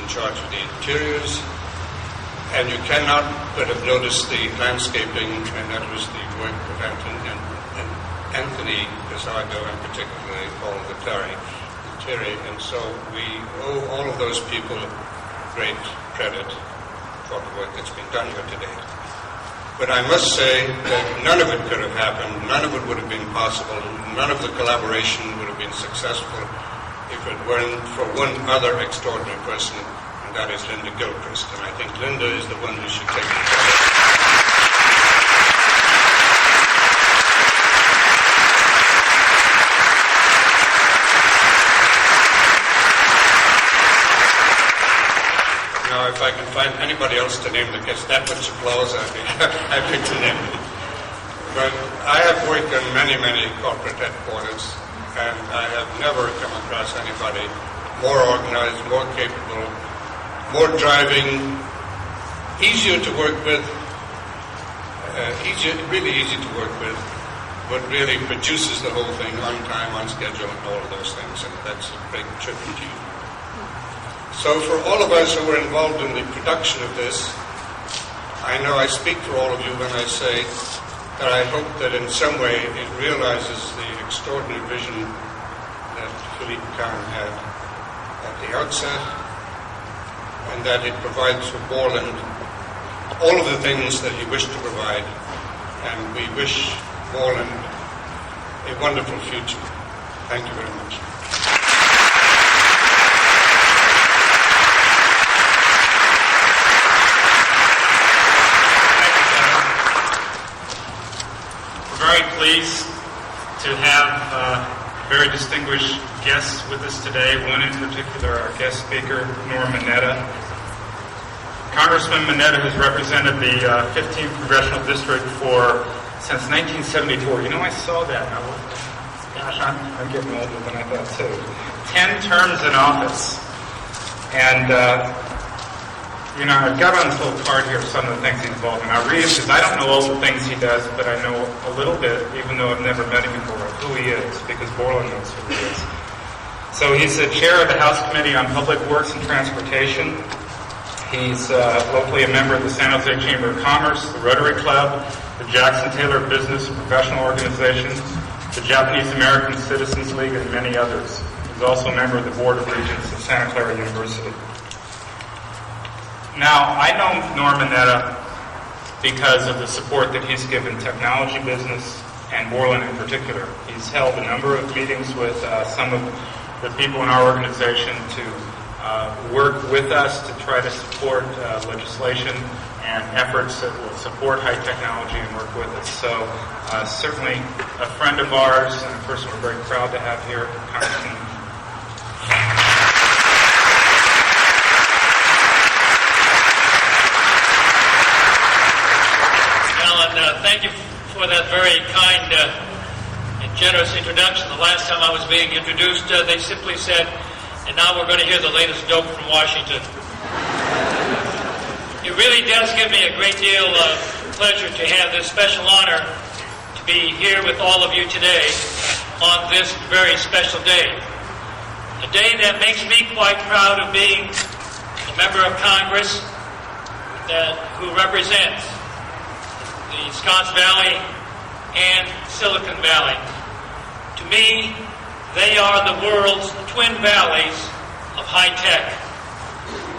in charge of the interiors. And you cannot but have noticed the landscaping, and that was the work of Anthony Pizarro and particularly Paul Guattari. And so we owe all of those people great credit for the work that's been done here today. But I must say that none of it could have happened, none of it would have been possible, none of the collaboration would have been successful if it weren't for one other extraordinary person, and that is Linda Gilchrist. And I think Linda is the one who should take the credit. Now, if I can find anybody else to name that gets that much applause, I'd be happy to name it. But I have worked in many, many corporate headquarters, and I have never come across anybody more organized, more capable, more driving, easier to work with, really easy to work with, but really produces the whole thing on time, on schedule, and all of those things, and that's a great tribute to you. So for all of us who were involved in the production of this, I know I speak for all of you when I say that I hope that in some way it realizes the extraordinary vision that Philippe Kahn had at the outset, and that it provides for Borland all of the things that he wished to provide, and we wish Borland a wonderful future. Thank you very much. Very pleased to have very distinguished guests with us today. One in particular, our guest speaker, Norm Mineta. Congressman Mineta has represented the 15th Congressional District since 1974. You know, I saw that. Gosh, I'm getting older than I thought too. 10 terms in office. And you know, I've got on this little card here some of the things he's involved in. I'll read it because I don't know all the things he does, but I know a little bit, even though I've never met him before, of who he is, because Borland knows who he is. So he's the chair of the House Committee on Public Works and Transportation. He's locally a member of the San Jose Chamber of Commerce, the Rotary Club, the Jackson Taylor Business and Professional Organization, the Japanese American Citizens League, and many others. He's also a member of the Board of Regents of Santa Clara University. Now, I know Norm Mineta because of the support that he's given technology business and Borland in particular. He's held a number of meetings with some of the people in our organization to work with us to try to support legislation and efforts that will support high technology and work with us. So certainly a friend of ours and a person we're very proud to have here, Congressman. Thank you for that very kind and generous introduction. The last time I was being introduced, they simply said, and now we're going to hear the latest dope from Washington. It really does give me a great deal of pleasure to have this special honor to be here with all of you today on this very special day. A day that makes me quite proud of being a member of Congress who represents the Scotts Valley and Silicon Valley. To me, they are the world's twin valleys of high tech.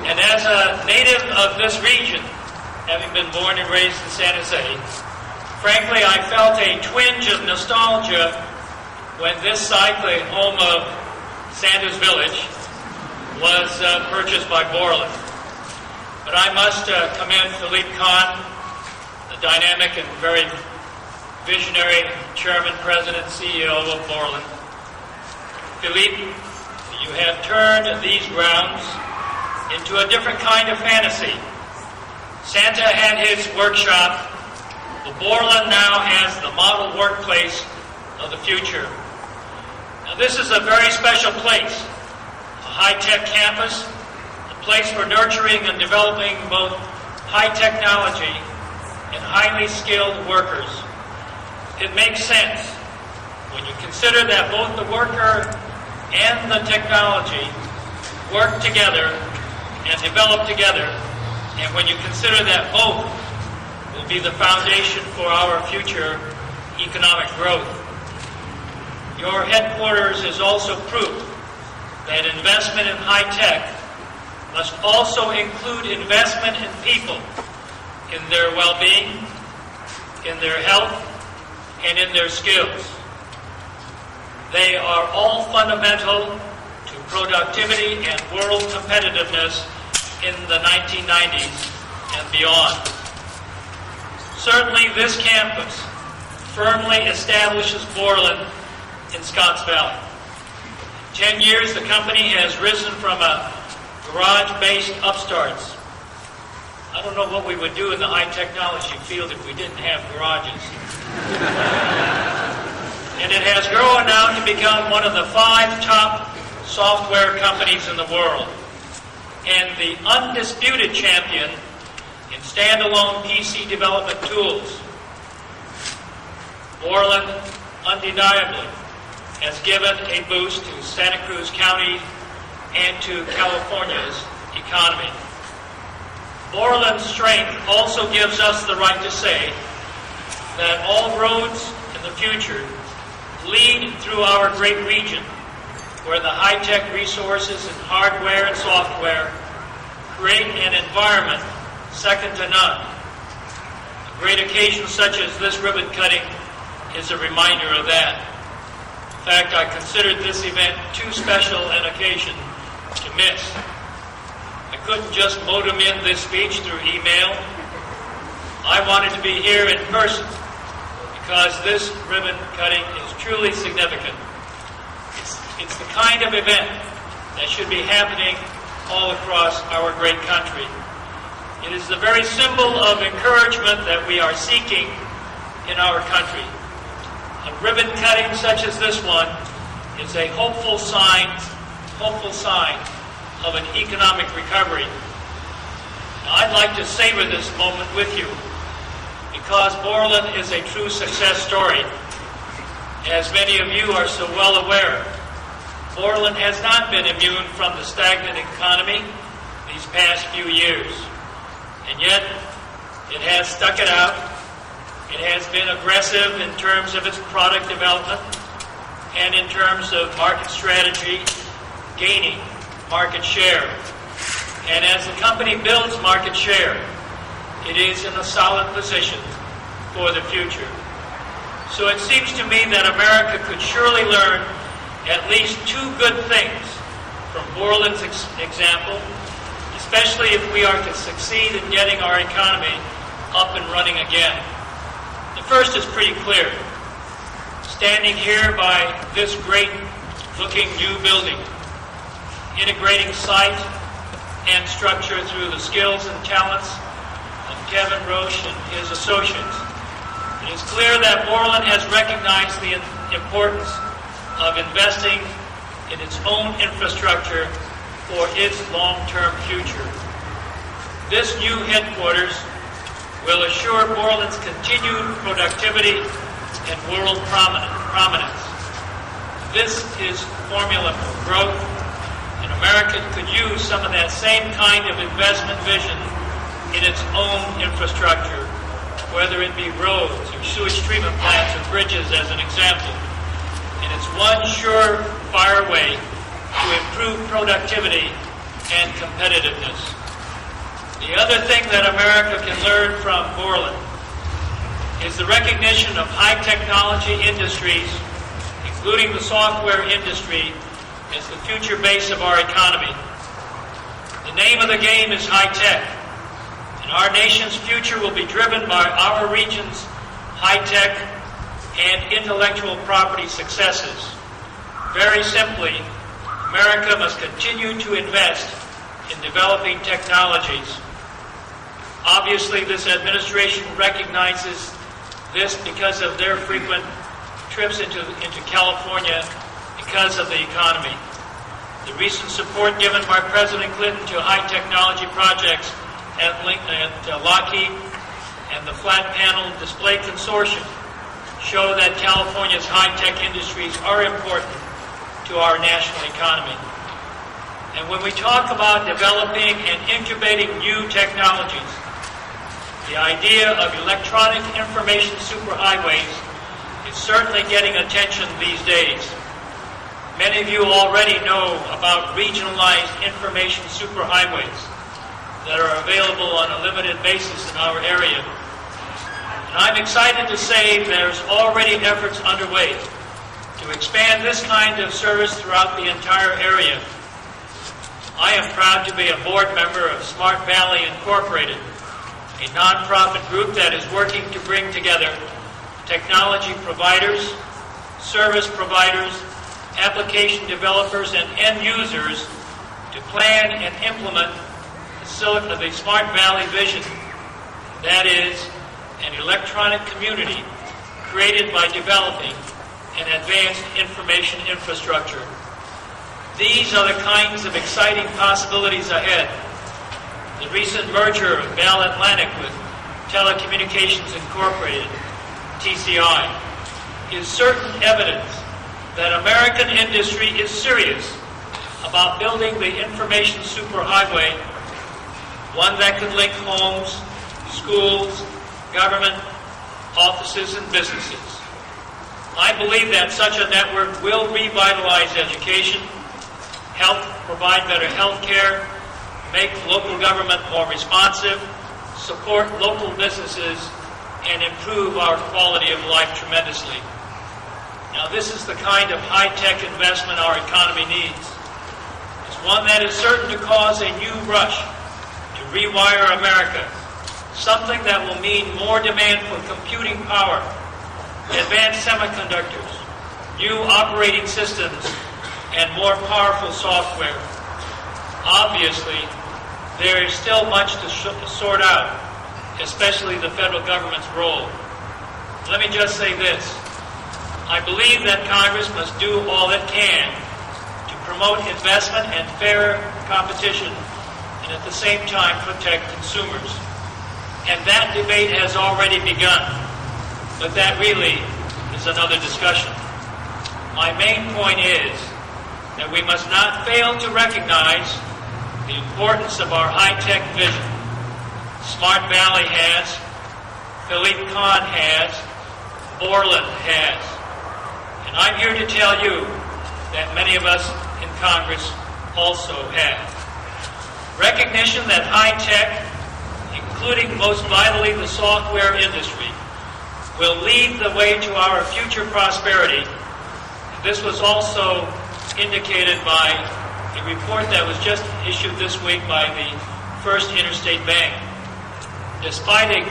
And as a native of this region, having been born and raised in San Jose, frankly, I felt a twinge of nostalgia when this site, the home of Sanders Village, was purchased by Borland. But I must commend Philippe Kahn, dynamic and very visionary chairman, president, CEO of Borland. Philippe, you have turned these grounds into a different kind of fantasy. Santa had his workshop, but Borland now has the model workplace of the future. Now this is a very special place, a high-tech campus, a place for nurturing and developing both high technology and highly skilled workers. It makes sense when you consider that both the worker and the technology work together and develop together, and when you consider that both will be the foundation for our future economic growth. Your headquarters is also proof that investment in high tech must also include investment in people, in their well-being, in their health, and in their skills. They are all fundamental to productivity and world competitiveness in the 1990s and beyond. Certainly this campus firmly establishes Borland in Scotts Valley. 10 years, the company has risen from a garage-based upstarts. I don't know what we would do in the high technology field if we didn't have garages. And it has grown now to become one of the 5 top software companies in the world, and the undisputed champion in standalone PC development tools. Borland undeniably has given a boost to Santa Cruz County and to California's economy. Borland's strength also gives us the right to say that all roads in the future lead through our great region, where the high-tech resources in hardware and software create an environment second to none. A great occasion such as this ribbon cutting is a reminder of that. In fact, I considered this event too special an occasion to miss. I couldn't just modem in this speech through email. I wanted to be here in person because this ribbon cutting is truly significant. It's the kind of event that should be happening all across our great country. It is the very symbol of encouragement that we are seeking in our country. A ribbon cutting such as this one is a hopeful sign of an economic recovery. Now, I'd like to savor this moment with you because Borland is a true success story. As many of you are so well aware, Borland has not been immune from the stagnant economy these past few years. And yet, it has stuck it out. It has been aggressive in terms of its product development and in terms of market strategy, gaining market share. And as the company builds market share, it is in a solid position for the future. So it seems to me that America could surely learn at least 2 good things from Borland's example, especially if we are to succeed in getting our economy up and running again. The first is pretty clear. Standing here by this great-looking new building, integrating site and structure through the skills and talents of Kevin Roche and his associates, it is clear that Borland has recognized the importance of investing in its own infrastructure for its long-term future. This new headquarters will assure Borland's continued productivity and world prominence. This is formula for growth, and America could use some of that same kind of investment vision in its own infrastructure, whether it be roads or sewage treatment plants or bridges as an example. And it's one surefire way to improve productivity and competitiveness. The other thing that America can learn from Borland is the recognition of high technology industries, including the software industry, as the future base of our economy. The name of the game is high tech, and our nation's future will be driven by our region's high tech and intellectual property successes. Very simply, America must continue to invest in developing technologies. Obviously, this administration recognizes this because of their frequent trips into California because of the economy. The recent support given by President Clinton to high technology projects at Lockheed and the Flat Panel Display Consortium show that California's high-tech industries are important to our national economy. And when we talk about developing and incubating new technologies, the idea of electronic information superhighways is certainly getting attention these days. Many of you already know about regionalized information superhighways that are available on a limited basis in our area. And I'm excited to say there's already efforts underway to expand this kind of service throughout the entire area. I am proud to be a board member of Smart Valley Incorporated, a nonprofit group that is working to bring together technology providers, service providers, application developers, and end users to plan and implement the Smart Valley vision. That is, an electronic community created by developing an advanced information infrastructure. These are the kinds of exciting possibilities ahead. The recent merger of Bell Atlantic with Telecommunications Incorporated, TCI, is certain evidence that American industry is serious about building the information superhighway, one that could link homes, schools, government, offices, and businesses. I believe that such a network will revitalize education, help provide better health care, make local government more responsive, support local businesses, and improve our quality of life tremendously. Now, this is the kind of high-tech investment our economy needs. It's one that is certain to cause a new rush to rewire America, something that will mean more demand for computing power, advanced semiconductors, new operating systems, and more powerful software. Obviously, there is still much to sort out, especially the federal government's role. Let me just say this. I believe that Congress must do all it can to promote investment and fair competition, and at the same time protect consumers. And that debate has already begun, but that really is another discussion. My main point is that we must not fail to recognize the importance of our high-tech vision. Smart Valley has, Philippe Kahn has, Borland has. And I'm here to tell you that many of us in Congress also have. Recognition that high-tech, including most vitally the software industry, will lead the way to our future prosperity. This was also indicated by a report that was just issued this week by the First Interstate Bank. Despite a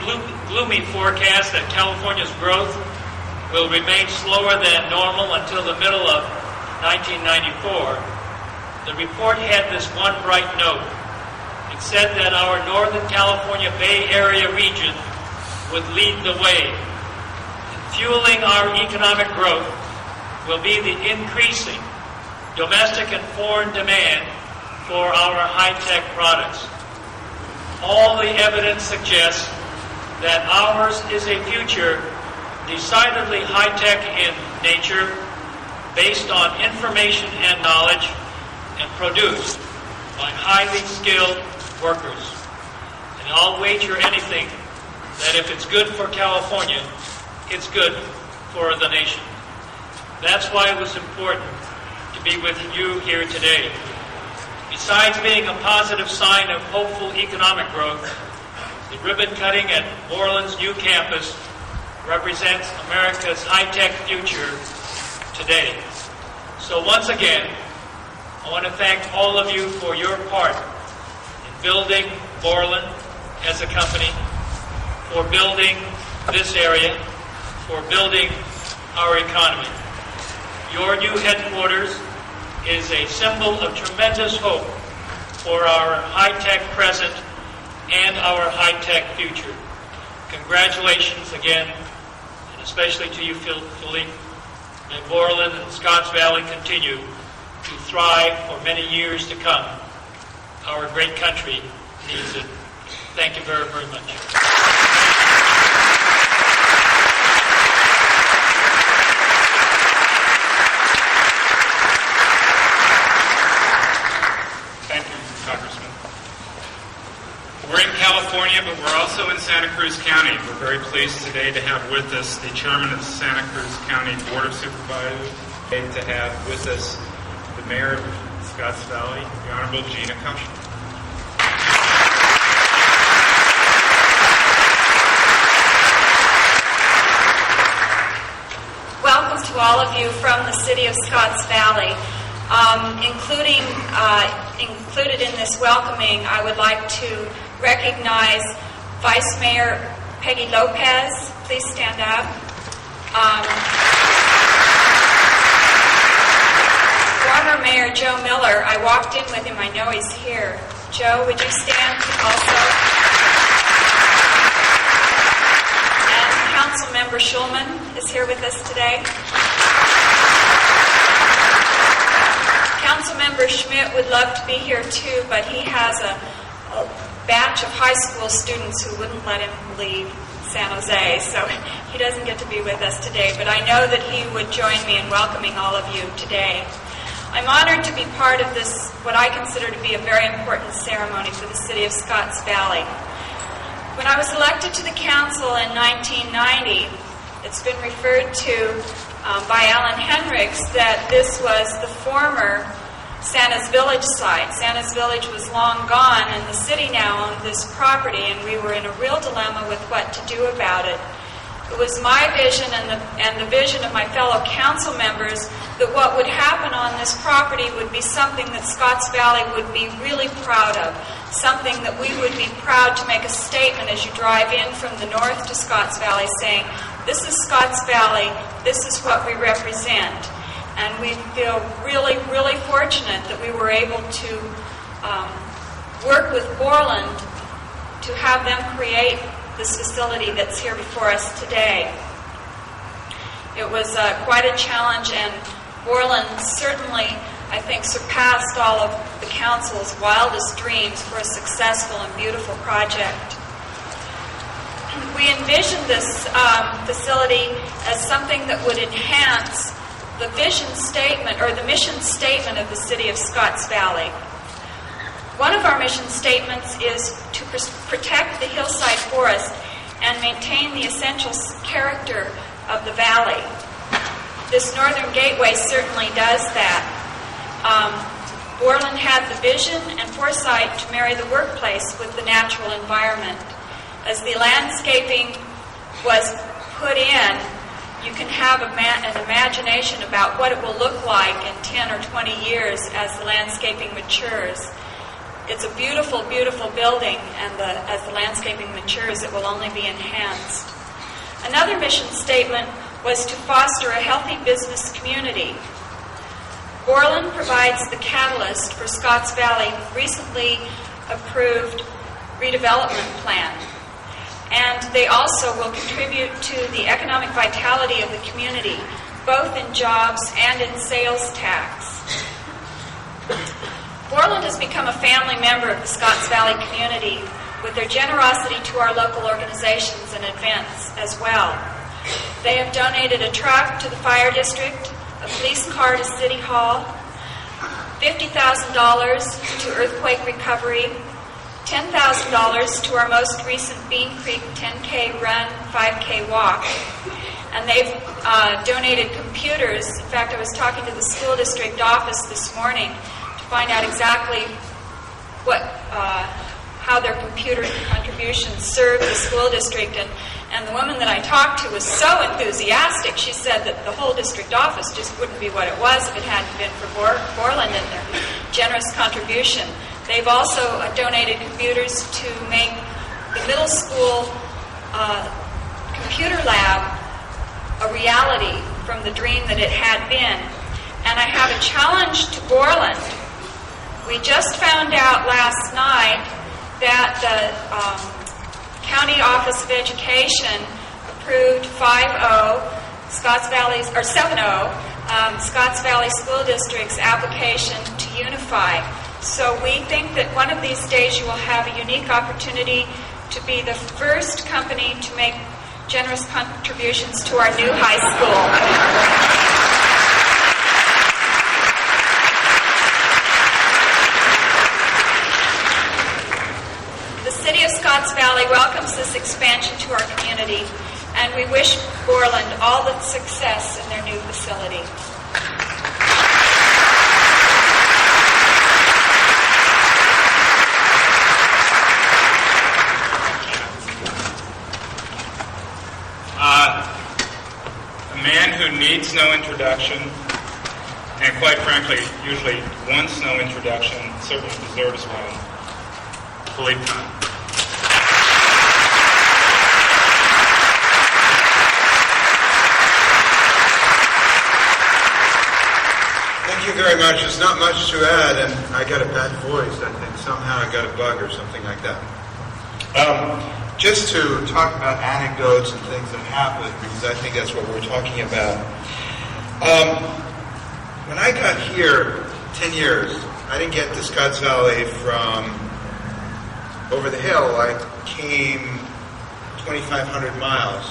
gloomy forecast that California's growth will remain slower than normal until the middle of 1994, the report had this one bright note. It said that our Northern California Bay Area region would lead the way. Fueling our economic growth will be the increasing domestic and foreign demand for our high-tech products. All the evidence suggests that ours is a future decidedly high-tech in nature, based on information and knowledge, and produced by highly skilled workers. And I'll wager anything that if it's good for California, it's good for the nation. That's why it was important to be with you here today. Besides being a positive sign of hopeful economic growth, the ribbon cutting at Borland's new campus represents America's high-tech future today. So once again, I want to thank all of you for your part in building Borland as a company, for building this area, for building our economy. Your new headquarters is a symbol of tremendous hope for our high-tech present and our high-tech future. Congratulations again, and especially to you, Philippe. May Borland and Scotts Valley continue to thrive for many years to come. Our great country needs it. Thank you very, very much. We're in California, but we're also in Santa Cruz County. We're very pleased today to have with us the chairman of the Santa Cruz County Board of Supervisors, and to have with us the mayor of Scotts Valley, the Honorable Gina Joplin. Welcome to all of you from the city of Scotts Valley. Included in this welcoming, I would like to recognize Vice Mayor Peggy Lopez. Please stand up. Former Mayor Joe Miller. I walked in with him. I know he's here. Joe, would you stand also? And Councilmember Schulman is here with us today. Councilmember Schmidt would love to be here too, but he has a batch of high school students who wouldn't let him leave San Jose, so he doesn't get to be with us today. But I know that he would join me in welcoming all of you today. I'm honored to be part of this, what I consider to be a very important ceremony for the city of Scotts Valley. When I was elected to the council in 1990, it's been referred to by Alan Henricks that this was the former Santa's Village site. Santa's Village was long gone, and the city now owned this property, and we were in a real dilemma with what to do about it. It was my vision and the vision of my fellow council members that what would happen on this property would be something that Scotts Valley would be really proud of, something that we would be proud to make a statement as you drive in from the north to Scotts Valley saying, this is Scotts Valley, this is what we represent. And we feel really, really fortunate that we were able to work with Borland to have them create this facility that's here before us today. It was quite a challenge, and Borland certainly, I think, surpassed all of the council's wildest dreams for a successful and beautiful project. We envisioned this facility as something that would enhance the vision statement or the mission statement of the city of Scotts Valley. One of our mission statements is to protect the hillside forest and maintain the essential character of the valley. This northern gateway certainly does that. Borland had the vision and foresight to marry the workplace with the natural environment. As the landscaping was put in, you can have an imagination about what it will look like in 10 or 20 years as the landscaping matures. It's a beautiful, beautiful building, and as the landscaping matures, it will only be enhanced. Another mission statement was to foster a healthy business community. Borland provides the catalyst for Scotts Valley recently approved redevelopment plan. And they also will contribute to the economic vitality of the community, both in jobs and in sales tax. Borland has become a family member of the Scotts Valley community with their generosity to our local organizations and events as well. They have donated a truck to the fire district, a police car to City Hall, $50,000 to earthquake recovery, $10,000 to our most recent Bean Creek 10K run, 5K walk. And they've donated computers. In fact, I was talking to the school district office this morning to find out exactly how their computer contributions serve the school district. And the woman that I talked to was so enthusiastic. She said that the whole district office just wouldn't be what it was if it hadn't been for Borland and their generous contribution. They've also donated computers to make the middle school computer lab a reality from the dream that it had been. And I have a challenge to Borland. We just found out last night that the County Office of Education approved 5-0 Scotts Valley's, or 7-0 Scotts Valley School District's application to unify. So we think that one of these days you will have a unique opportunity to be the first company to make generous contributions to our new high school. The City of Scotts Valley welcomes this expansion to our community, and we wish Borland all the success in their new facility. A man who needs no introduction, and quite frankly, usually wants no introduction, certainly deserves one. Philippe. Thank you very much. There's not much to add, and I got a bad voice. I think somehow I got a bug or something like that. Just to talk about anecdotes and things that happened, because I think that's what we're talking about. When I got here 10 years, I didn't get to Scotts Valley from over the hill. I came 2,500 miles,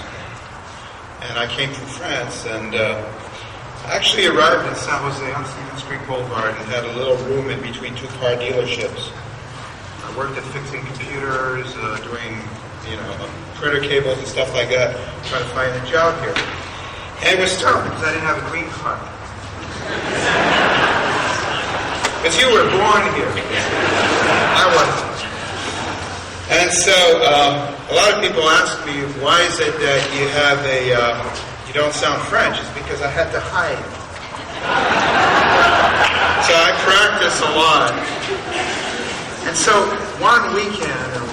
and I came from France, and I actually arrived in San Jose on Stevens Creek Boulevard and had a little room in between two car dealerships. I worked at fixing computers, doing, printer cables and stuff like that, trying to find a job here. And it was tough because I didn't have a green card. Because you were born here. I wasn't. And so a lot of people ask me, why is it that you have you don't sound French? It's because I had to hide. So I practice a lot. And so one weekend,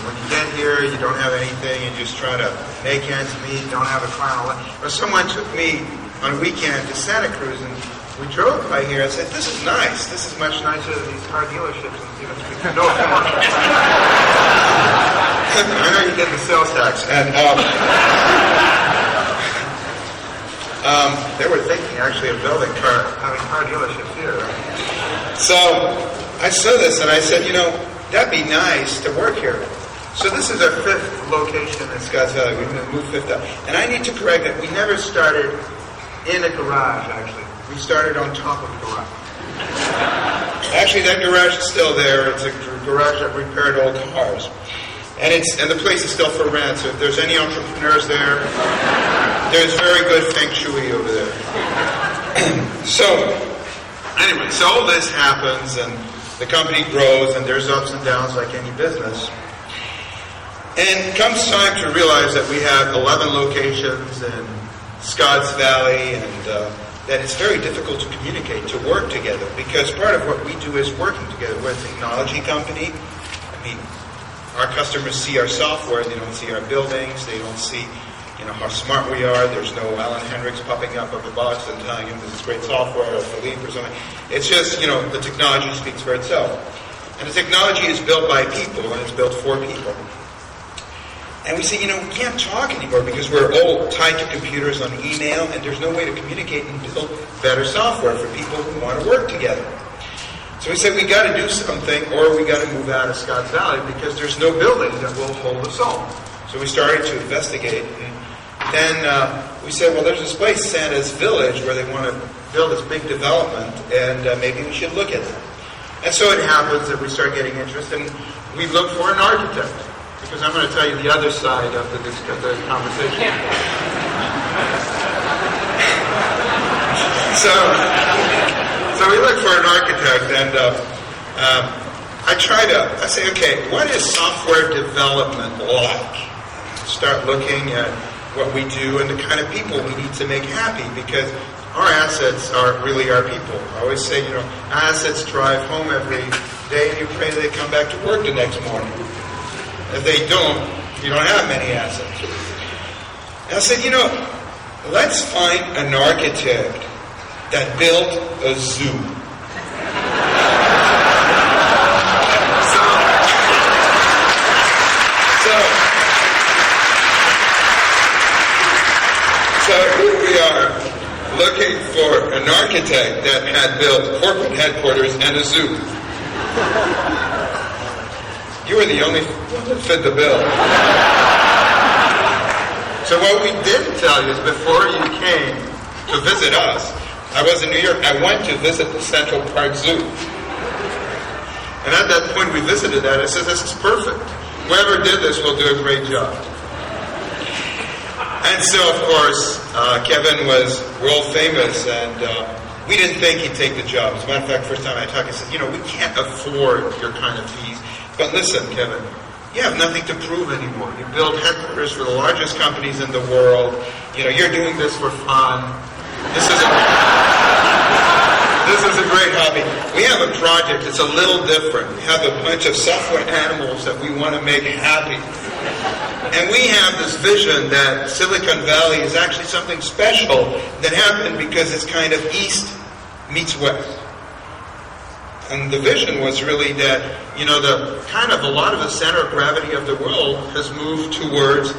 when you get here, you don't have anything, and just try to make ends meet, don't have a car. Or someone took me on a weekend to Santa Cruz, and we drove by here and said, this is nice. This is much nicer than these car dealerships in Stevens Creek. No, come on. I know you get the sales tax. And they were thinking, actually, of having car dealerships here. So I saw this, and I said, that'd be nice to work here. So this is our fifth location in Scotts Valley. We moved fifth up. And I need to correct that we never started in a garage, actually. We started on top of the garage. Actually, that garage is still there. It's a garage that repaired old cars. And the place is still for rent. So if there's any entrepreneurs there, there's very good feng shui over there. So all this happens, and the company grows, and there's ups and downs like any business. And comes time to realize that we have 11 locations in Scotts Valley, and that it's very difficult to communicate, to work together, because part of what we do is working together. We're a technology company. Our customers see our software. They don't see our buildings. They don't see, how smart we are. There's no Alan Hendricks popping up of a box and telling him this is great software, or Philippe or something. It's just, the technology speaks for itself. And the technology is built by people, and it's built for people. And we say, we can't talk anymore because we're all tied to computers on email, and there's no way to communicate and build better software for people who want to work together. So we said, we got to do something, or we got to move out of Scotts Valley because there's no building that will hold us all. So we started to investigate, and then we said, well, there's this place, Santa's Village, where they want to build this big development, and maybe we should look at it. And so it happens that we start getting interest, and we look for an architect. Because I'm going to tell you the other side of the conversation. So we look for an architect, and I say, okay, what is software development like? Start looking at what we do and the kind of people we need to make happy, because our assets are really our people. I always say, assets drive home every day, and you pray they come back to work the next morning. If they don't, you don't have many assets. And I said, let's find an architect that built a zoo. So here we are looking for an architect that had built corporate headquarters and a zoo. You were the only one that fit the bill. So what we didn't tell you is before you came to visit us, I was in New York, I went to visit the Central Park Zoo. And at that point we visited that, I said, this is perfect. Whoever did this will do a great job. And so, of course, Kevin was world famous, and we didn't think he'd take the job. As a matter of fact, first time I talked, he said, we can't afford your kind of fees. But listen, Kevin, you have nothing to prove anymore. You build headquarters for the largest companies in the world. You're doing this for fun. This is a great hobby. We have a project. It's a little different. We have a bunch of software animals that we want to make happy. And we have this vision that Silicon Valley is actually something special that happened because it's kind of East meets West. And the vision was really that, the kind of a lot of the center of gravity of the world has moved towards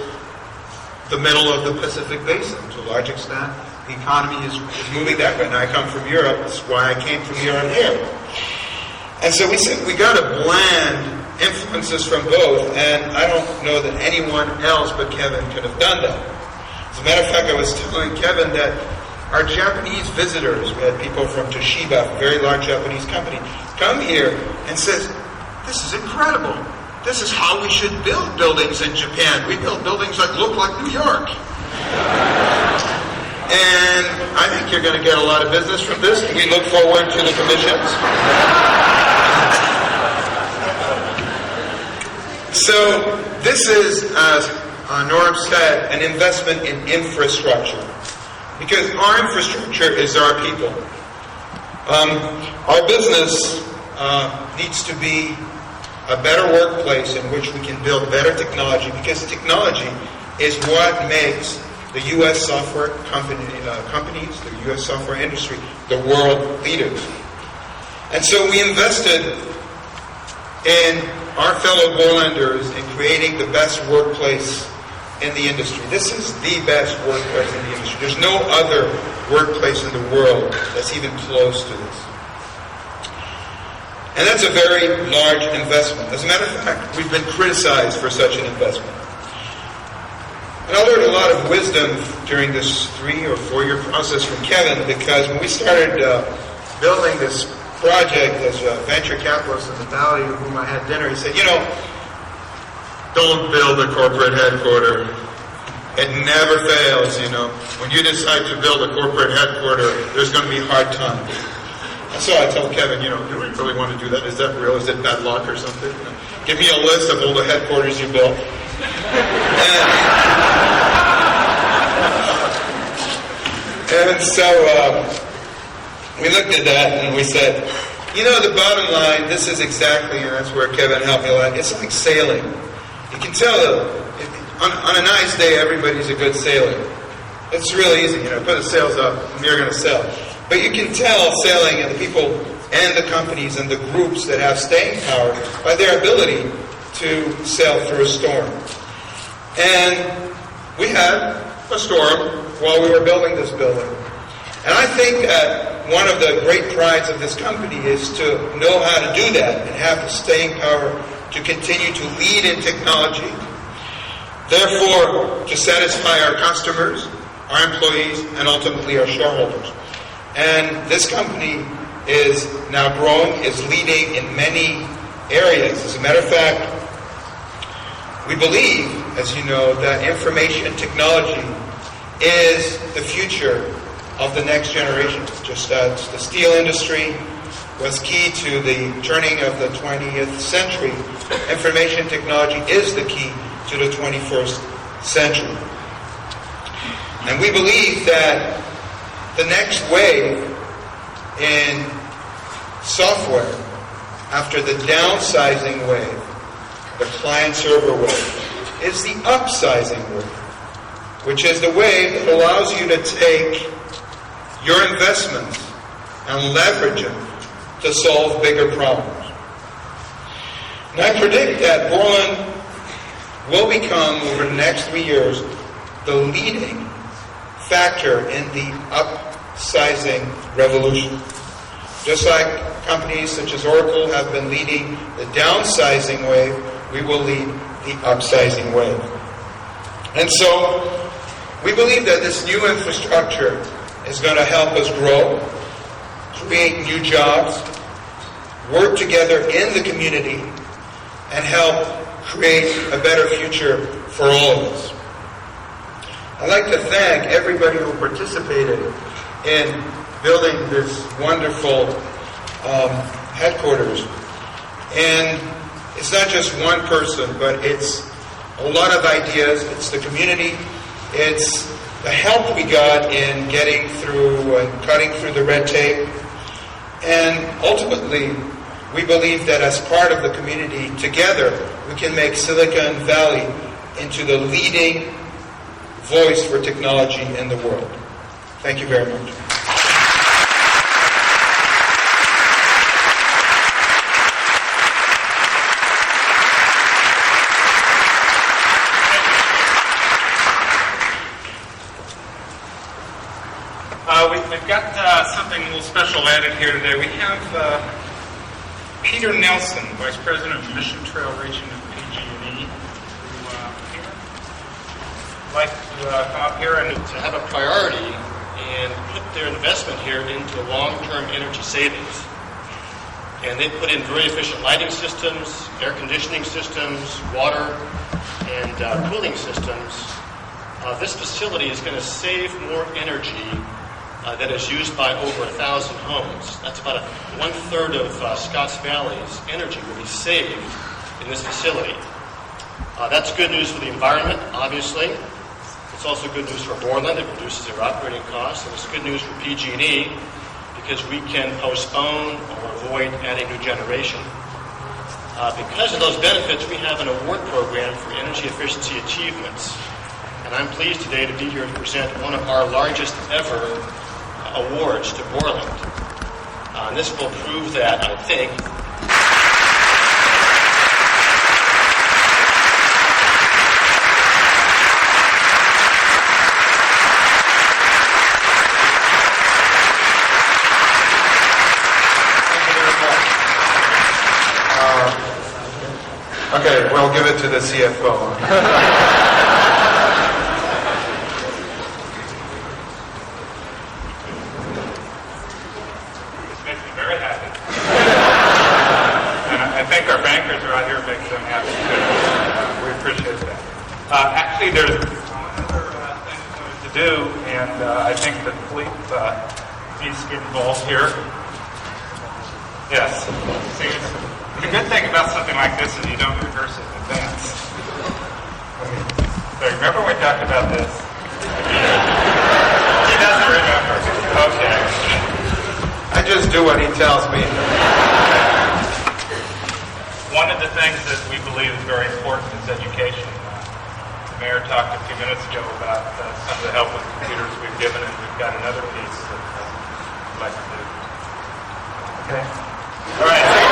the middle of the Pacific Basin to a large extent. The economy is moving that way. Now, I come from Europe. That's why I came from here on here. And so we said we got to blend influences from both, and I don't know that anyone else but Kevin could have done that. As a matter of fact, I was telling Kevin that our Japanese visitors, we had people from Toshiba, a very large Japanese company, come here and says, "This is incredible. This is how we should build buildings in Japan. We build buildings that look like New York." And I think you're going to get a lot of business from this. We look forward to the commissions. So this is, as Norm said, an investment in infrastructure. Because our infrastructure is our people. Our business needs to be a better workplace in which we can build better technology, because technology is what makes the U.S. software companies, the U.S. software industry, the world leaders. And so we invested in our fellow Borlanders in creating the best workplace in the industry. This is the best workplace in the industry. There's no other workplace in the world that's even close to this. And that's a very large investment. As a matter of fact, we've been criticized for such an investment. And I learned a lot of wisdom during this 3 or 4 year process from Kevin, because when we started building this project as a venture capitalist in the Valley with whom I had dinner, he said, don't build a corporate headquarters. It never fails, When you decide to build a corporate headquarters, there's going to be hard times. And so I told Kevin, do we really want to do that? Is that real? Is it bad luck or something? Give me a list of all the headquarters you built. And so we looked at that and we said, the bottom line, this is exactly, and that's where Kevin helped me a lot, it's like sailing. You can tell on a nice day, everybody's a good sailor. It's really easy, put the sails up and you're going to sail. But you can tell sailing and the people and the companies and the groups that have staying power by their ability to sail through a storm. And we had a storm while we were building this building. And I think that one of the great prides of this company is to know how to do that and have the staying power to continue to lead in technology. Therefore, to satisfy our customers, our employees, and ultimately our shareholders. And this company is now growing, is leading in many areas. As a matter of fact, we believe, as you know, that information technology is the future of the next generation. Just as the steel industry was key to the turning of the 20th century, information technology is the key to the 21st century. And we believe that the next wave in software, after the downsizing wave, the client-server wave, is the upsizing wave, which is the wave that allows you to take your investments and leverage them to solve bigger problems. And I predict that Borland will become, over the next 3 years, the leading factor in the upsizing revolution. Just like companies such as Oracle have been leading the downsizing wave, we will lead the upsizing wave. And so, we believe that this new infrastructure is going to help us grow, create new jobs, work together in the community, and help create a better future for all of us. I'd like to thank everybody who participated in building this wonderful headquarters. And it's not just one person, but it's a lot of ideas. It's the community. It's the help we got in getting through and cutting through the red tape. And ultimately, we believe that as part of the community, together, we can make Silicon Valley into the leading voice for technology in the world. Thank you very much. We've got something a little special added here today. We have Peter Nelson, Vice President of Mission Trail Region of PG&E, who would like to come up here and to have a priority and put their investment here into long-term energy savings. And they put in very efficient lighting systems, air conditioning systems, water, and cooling systems. This facility is going to save more energy that is used by over 1,000 homes. That's about 1/3 of Scotts Valley's energy will be saved in this facility. That's good news for the environment, obviously. It's also good news for Borland. It reduces their operating costs. And it's good news for PG&E because we can postpone or avoid adding new generation. Because of those benefits, we have an award program for energy efficiency achievements. And I'm pleased today to be here to present one of our largest ever awards to Borland. And this will prove that, I think, Okay, we'll give it to the CFO. This makes me very happy. And I think our bankers are out here makes them happy too. We appreciate that. Actually, there's one other thing we wanted to do, and I think that Philippe needs to get involved here. Yes. See, the good thing about something like this is you don't rehearse it in advance. So remember we talked about this? He doesn't remember. Okay. I just do what he tells me. One of the things that we believe is very important is education. The mayor talked a few minutes ago about some of the help with computers we've given, and we've got another piece that we'd like to do. Okay. All right. Okay.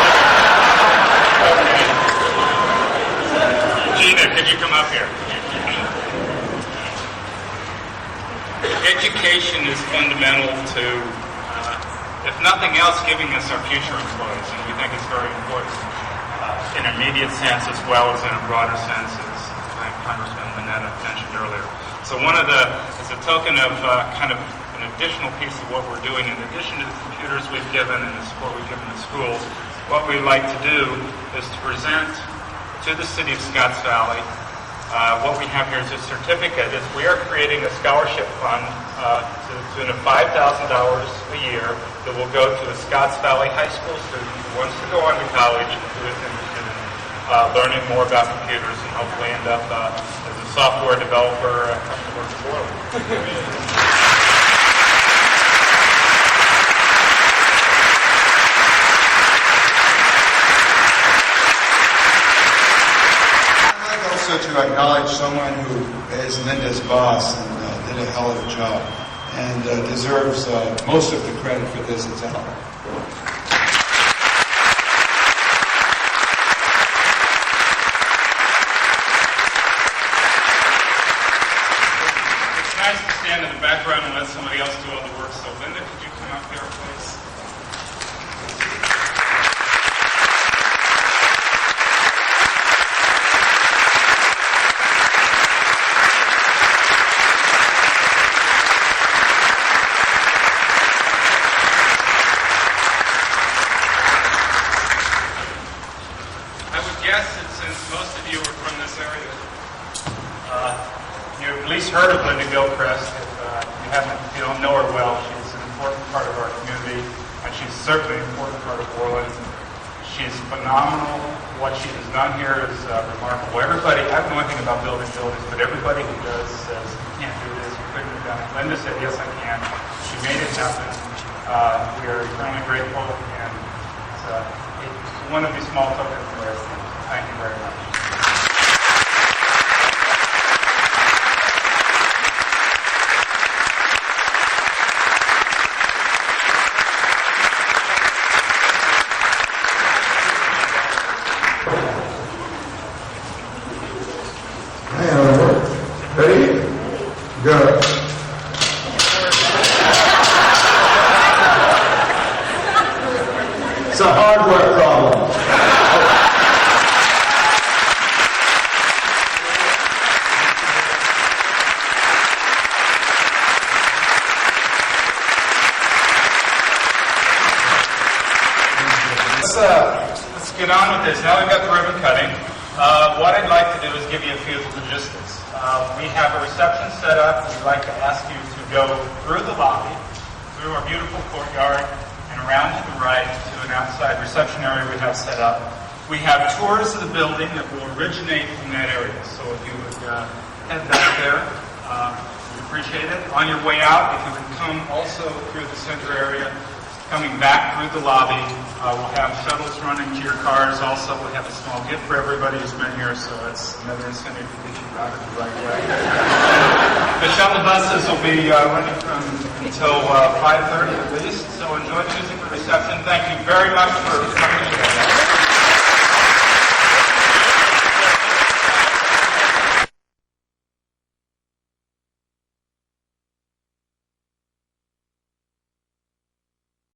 Gina, could you come up here? Education is fundamental to, if nothing else, giving us our future employees, and we think it's very important in an immediate sense as well as in a broader sense, as Congressman Mineta mentioned earlier. So one of as a token of kind of an additional piece of what we're doing, in addition to the computers we've given and the support we've given to schools, what we'd like to do is to present to the city of Scotts Valley what we have here is a certificate. We are creating a scholarship fund to the tune of $5,000 a year that will go to a Scotts Valley high school student who wants to go on to college and who is interested in learning more about computers and hopefully end up as a software developer coming to work for Borland. Also to acknowledge someone who is Linda's boss and did a hell of a job and deserves most of the credit for this itself. It's nice to stand in the background and let somebody else do all the work. So Linda, could you come up here, please? Yes, it's of you are from this area. You've at least heard of Linda Gilchrist. If you don't know her well, she's an important part of our community, and she's certainly an important part of Borland. She's phenomenal. What she has done here is remarkable. Everybody, I don't know anything about building buildings, but everybody who does says, you can't do this, you couldn't have done it. Linda said, yes, I can. She made it happen. We are eternally grateful, and it's one of these small tokens of our things. Thank you very much. Ready? Go. It's a hardware problem. Let's get on with this. Now we've got the ribbon cutting. What I'd like to do is give you a few logistics. We have a reception set up. We'd like to ask you to go through the lobby, through our beautiful courtyard, and around to the right to an outside reception area we have set up. We have tours of the building that will originate from that area. So if you would head back there, we'd appreciate it. On your way out, if you would come also through the center area, coming back through the lobby, we'll have shuttles running to your cars. Also, we'll have a small gift for everybody who's been here, so it's another incentive to get you routed the right way. The shuttle buses will be running until 5:30 at least, so enjoy choosing the reception. Thank you very much for coming.